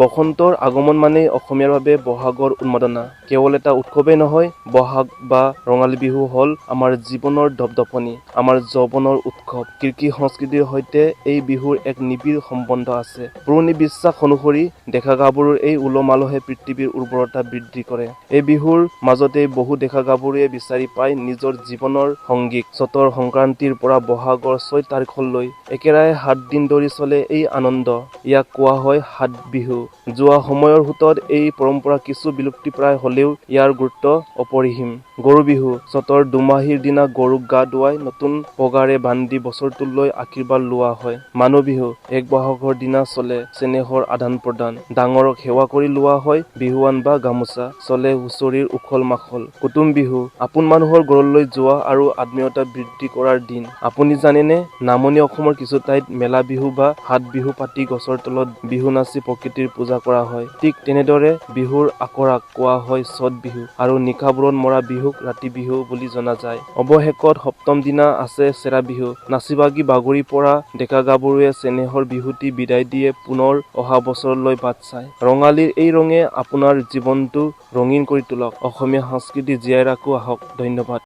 বসন্তৰ আগমন মানেই অসমীয়াৰ বাবে বহাগৰ উন্মাদনা। কেৱল এটা উৎসৱেই নহয়, বহাগ বা ৰঙালী বিহু হ'ল আমাৰ জীৱনৰ দপদপনি, আমাৰ যৌৱনৰ উৎসৱ। কৃষি সংস্কৃতিৰ সৈতে এই বিহুৰ এক নিবিড় সম্বন্ধ আছে। পুৰণি বিশ্বাস অনুসৰি ডেকা গাভৰুৰ এই উলহ-মালহে পৃথিৱীৰ উৰ্বৰতা বৃদ্ধি কৰে। এই বিহুৰ মাজতেই বহু ডেকা গাভৰুৱে বিচাৰি পায় নিজৰ জীৱনৰ সংগীক। চ'তৰ সংক্ৰান্তিৰ পৰা বহাগৰ 6 তাৰিখলৈ একেৰাহে 7 দিন ধৰি চলে এই আনন্দ। ইয়াক কোৱা হয় সাত বিহু। যোৱা সময়ৰ সোঁতত এই পৰম্পৰা কিছু বিলুপ্তিপ্ৰায় হ'লেও ইয়াৰ গুৰুত্ব অপৰিসীম। গৰু বিহু চ'তৰ দুমাহীৰ দিনা গৰুক গা ধুৱাই নতুন পঘাৰে বান্ধি বছৰটোলৈ আশীৰ্বাদ লোৱা হয়। মানুহ বিহু 1 বহাগৰ দিনা চলে চেনেহৰ আদান-প্ৰদান। ডাঙৰক সেৱা কৰি লোৱা হয় বিহুৱান বা গামোচা। চলে হুঁচৰিৰ উখল-মাখল। কুটুম বিহু আপোন মানুহৰ ঘৰলৈ যোৱা আৰু আত্মীয়তা বৃদ্ধি কৰাৰ দিন। আপুনি জানেনে, নামনি অসমৰ কিছু ঠাইত মেলা বিহু বা হাট বিহু পাতি গছৰ তলত বিহু নাচি প্ৰকৃতিৰ পূজা কৰা হয়। ঠিক তেনেদৰে বিহুৰ আখৰাক কোৱা হয় চ'ত বিহু আৰু নিশাবোৰত মৰা বিহুক ৰাতি বিহু বুলি জনা যায়। অৱশেষত সপ্তম দিনা আছে চেৰা বিহু। নাচি-বাগি বাগৰি পৰা ডেকা গাভৰুৱে চেনেহৰ বিহুটি বিদায় দিয়ে পুনৰ অহা বছৰলৈ বাট চায়। ৰঙালীৰ এই ৰঙে আপোনাৰ জীৱনটো ৰঙীন কৰি তোলক। অসমীয়া সংস্কৃতি জীয়াই ৰাখো আহক। ধন্যবাদ।